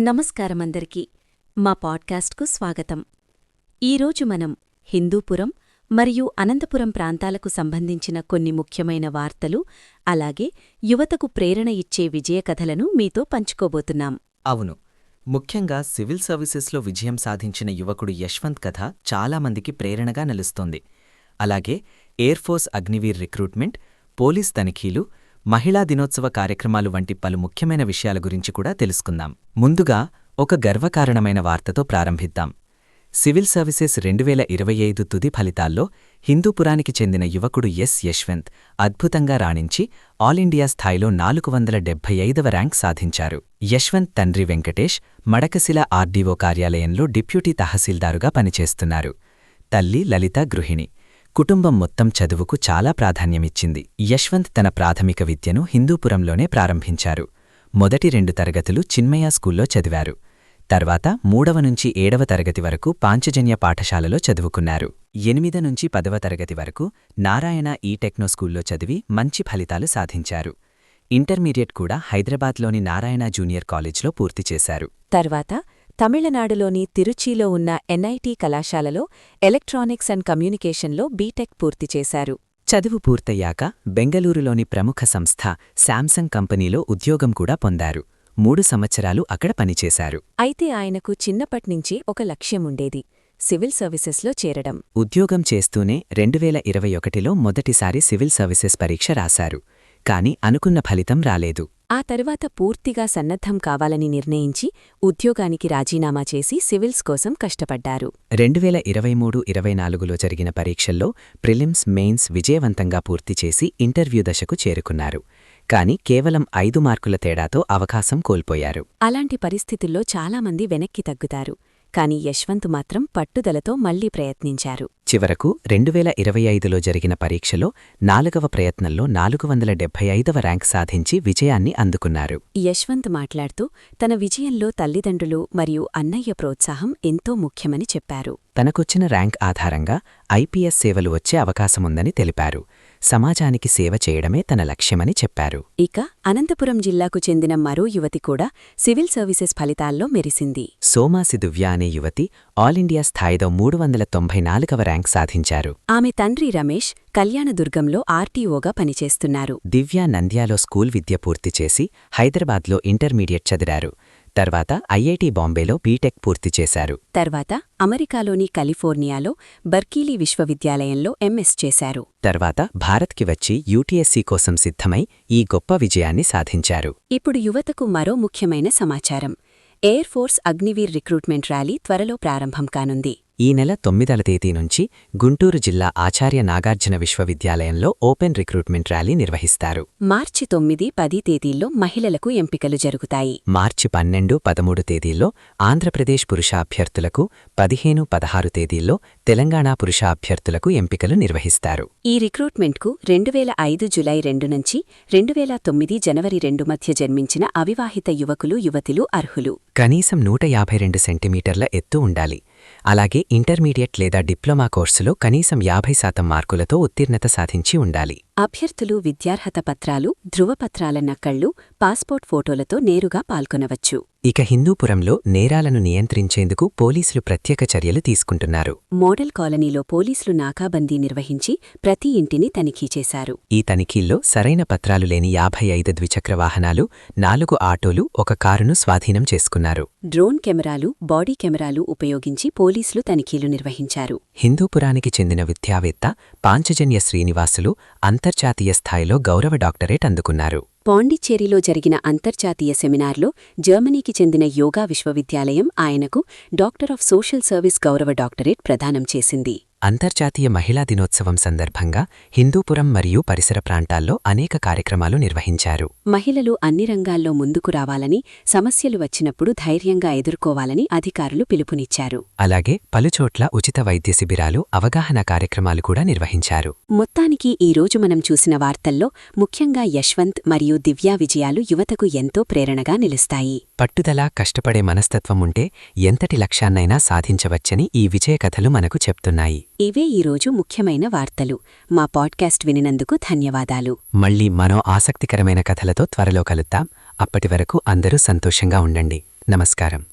నమస్కారమందరికీ. మా పాడ్కాస్ట్కు స్వాగతం. ఈరోజు మనం హిందూపురం మరియు అనంతపురం ప్రాంతాలకు సంబంధించిన కొన్ని ముఖ్యమైన వార్తలు, అలాగే యువతకు ప్రేరణ ఇచ్చే విజయకథలను మీతో పంచుకోబోతున్నాం. అవును, ముఖ్యంగా సివిల్ సర్వీసెస్లో విజయం సాధించిన యువకుడు యశ్వంత్ కథ చాలామందికి ప్రేరణగా నిలుస్తోంది. అలాగే ఎయిర్ఫోర్స్ అగ్నివీర్ రిక్రూట్మెంట్, పోలీస్ తనిఖీలు, మహిళా దినోత్సవ కార్యక్రమాలు వంటి పలు ముఖ్యమైన విషయాల గురించి కూడా తెలుసుకుందాం. ముందుగా ఒక గర్వకారణమైన వార్తతో ప్రారంభిద్దాం. సివిల్ సర్వీసెస్ 2025 తుది ఫలితాల్లో హిందూపురానికి చెందిన యువకుడు యశ్వంత్ అద్భుతంగా రాణించి ఆల్ ఇండియా స్థాయిలో 475వ ర్యాంక్ సాధించారు. యశ్వంత్ తండ్రి వెంకటేష్ మడకశిల ఆర్డీఓ కార్యాలయంలో డిప్యూటీ తహసీల్దారుగా పనిచేస్తున్నారు. తల్లి లలిత గృహిణి. కుటుంబం మొత్తం చదువుకు చాలా ప్రాధాన్యమిచ్చింది. యశ్వంత్ తన ప్రాథమిక విద్యను హిందూపురంలోనే ప్రారంభించారు. మొదటి 2 తరగతులు చిన్మయ స్కూల్లో చదివారు. తర్వాత 3వ నుంచి 7వ తరగతి వరకు పాంచజన్య పాఠశాలలో చదువుకున్నారు. 8 నుంచి 10వ తరగతి వరకు నారాయణ టెక్నో స్కూల్లో చదివి మంచి ఫలితాలు సాధించారు. ఇంటర్మీడియట్ కూడా హైదరాబాద్లోని నారాయణ జూనియర్ కాలేజ్లో పూర్తి చేశారు. తర్వాత తమిళనాడులోని తిరుచిలో ఉన్న ఎన్ఐటి కళాశాలలో ఎలక్ట్రానిక్స్ అండ్ కమ్యూనికేషన్లో బీటెక్ పూర్తి చేశారు. చదువు పూర్తయ్యాక బెంగళూరులోని ప్రముఖ సంస్థ శాంసంగ్ కంపెనీలో ఉద్యోగం కూడా పొందారు. 3 సంవత్సరాలు అక్కడ పనిచేశారు. అయితే ఆయనకు చిన్నప్పట్నుంచి ఒక లక్ష్యముండేది: సివిల్ సర్వీసెస్లో చేరడం. ఉద్యోగం చేస్తూనే 2021లో మొదటిసారి సివిల్ సర్వీసెస్ పరీక్ష రాశారు. కాని అనుకున్న ఫలితం రాలేదు. ఆ తర్వాత పూర్తిగా సన్నద్ధం కావాలని నిర్ణయించి ఉద్యోగానికి రాజీనామా చేసి సివిల్స్ కోసం కష్టపడ్డారు. 2023-24లో జరిగిన పరీక్షల్లో ప్రిలిమ్స్, మెయిన్స్ విజయవంతంగా పూర్తి చేసి ఇంటర్వ్యూ దశకు చేరుకున్నారు. కాని కేవలం 5 మార్కుల తేడాతో అవకాశం కోల్పోయారు. అలాంటి పరిస్థితుల్లో చాలామంది వెనక్కి తగ్గుతారు. కాని యశ్వంత్ మాత్రం పట్టుదలతో మళ్లీ ప్రయత్నించారు. చివరకు 2025లో జరిగిన పరీక్షలో 4వ ప్రయత్నంలో 475వ ర్యాంక్ సాధించి విజయాన్ని అందుకున్నారు. యశ్వంత్ మాట్లాడుతూ తన విజయంలో తల్లిదండ్రులు మరియు అన్నయ్య ప్రోత్సాహం ఎంతో ముఖ్యమని చెప్పారు. తనకొచ్చిన ర్యాంక్ ఆధారంగా ఐపీఎస్ సేవలు వచ్చే అవకాశముందని తెలిపారు. సమాజానికి సేవ చేయడమే తన లక్ష్యమని చెప్పారు. ఇక అనంతపురం జిల్లాకు చెందిన మరో యువతి కూడా సివిల్ సర్వీసెస్ ఫలితాల్లో మెరిసింది. సోమాసి దివ్య అనే యువతి ఆల్ ఇండియా స్థాయిలో 394వ ర్యాంక్ సాధించారు. ఆమె తండ్రి రమేష్ కళ్యాణదుర్గంలో ఆర్టీఓగా పనిచేస్తున్నారు. దివ్య నంద్యాలో స్కూల్ విద్య పూర్తి చేసి హైదరాబాద్లో ఇంటర్మీడియట్ చదివారు. తర్వాత ఐఐటి బాంబేలో బీటెక్ పూర్తి చేశారు. తర్వాత అమెరికాలోని కలిఫోర్నియాలో బర్కీలీ విశ్వవిద్యాలయంలో ఎంఎస్ చేశారు. తర్వాత భారత్కి వచ్చి యూటీఎస్సీ కోసం సిద్ధమై ఈ గొప్ప విజయాన్ని సాధించారు. ఇప్పుడు యువతకు మరో ముఖ్యమైన సమాచారం: air force Agniveer recruitment rally త్వరలో ప్రారంభం కానుంది. ఈ నెల 9వ తేదీ నుంచి గుంటూరు జిల్లా ఆచార్య నాగార్జున విశ్వవిద్యాలయంలో ఓపెన్ రిక్రూట్మెంట్ ర్యాలీ నిర్వహిస్తారు. మార్చి 9, 10 తేదీల్లో మహిళలకు ఎంపికలు జరుగుతాయి. మార్చి 12, 13 తేదీల్లో ఆంధ్రప్రదేశ్ పురుష అభ్యర్థులకు, 15, 16 తేదీల్లో తెలంగాణ పురుష అభ్యర్థులకు ఎంపికలు నిర్వహిస్తారు. ఈ రిక్రూట్మెంట్కు 2005 జులై 2 నుంచి 2009 జనవరి 2 మధ్య జన్మించిన అవివాహిత యువకులు, యువతులు అర్హులు. కనీసం 152 సెంటీమీటర్ల ఎత్తు ఉండాలి. అలాగే ఇంటర్మీడియట్ లేదా డిప్లొమా కోర్సులో కనీసం 50% మార్కులతో ఉత్తీర్ణత సాధించి ఉండాలి. అభ్యర్థులు విద్యార్హత పత్రాలు, ధృవపత్రాల నకళ్లు, పాస్పోర్ట్ ఫోటోలతో నేరుగా పాల్గొనవచ్చు. ఇక హిందూపురంలో నేరాలను నియంత్రించేందుకు పోలీసులు ప్రత్యేక చర్యలు తీసుకుంటున్నారు. మోడల్ కాలనీలో పోలీసులు నాకాబందీ నిర్వహించి ప్రతి ఇంటిని తనిఖీ చేశారు. ఈ తనిఖీల్లో సరైన పత్రాలు లేని 55 ద్విచక్ర వాహనాలు, 4 ఆటోలు, 1 కారును స్వాధీనం చేసుకున్నారు. డ్రోన్ కెమెరాలు, బాడీ కెమెరాలు ఉపయోగించి పోలీసులు తనిఖీలు నిర్వహించారు. హిందూపురానికి చెందిన విద్యావేత్త పాంచజన్య శ్రీనివాసులు అంతర్జాతీయ స్థాయిలో గౌరవ డాక్టరేట్ అందుకున్నారు. పాండిచ్చేరిలో జరిగిన అంతర్జాతీయ సెమినార్లో జర్మనీకి చెందిన యోగా విశ్వవిద్యాలయం ఆయనకు డాక్టర్ ఆఫ్ సోషల్ సర్వీస్ గౌరవ డాక్టరేట్ ప్రదానం చేసింది. అంతర్జాతీయ మహిళా దినోత్సవం సందర్భంగా హిందూపురం మరియు పరిసర ప్రాంతాల్లో అనేక కార్యక్రమాలు నిర్వహించారు. మహిళలు అన్ని రంగాల్లో ముందుకు రావాలని, సమస్యలు వచ్చినప్పుడు ధైర్యంగా ఎదుర్కోవాలని అధికారులు పిలుపునిచ్చారు. అలాగే పలుచోట్ల ఉచిత వైద్య శిబిరాలు, అవగాహన కార్యక్రమాలు కూడా నిర్వహించారు. మొత్తానికి ఈరోజు మనం చూసిన వార్తల్లో ముఖ్యంగా యశ్వంత్ మరియు దివ్యా విజయాలు యువతకు ఎంతో ప్రేరణగా నిలుస్తాయి. పట్టుదల, కష్టపడే మనస్తత్వం ఉంటే ఎంతటి లక్ష్యాన్నైనా సాధించవచ్చని ఈ విజయకథలు మనకు చెప్తున్నాయి. ఇవే ఈరోజు ముఖ్యమైన వార్తలు. మా పాడ్కాస్ట్ వినినందుకు ధన్యవాదాలు. మళ్ళీ మరో ఆసక్తికరమైన కథలతో త్వరలో కలుద్దాం. అప్పటి వరకు అందరూ సంతోషంగా ఉండండి. నమస్కారం.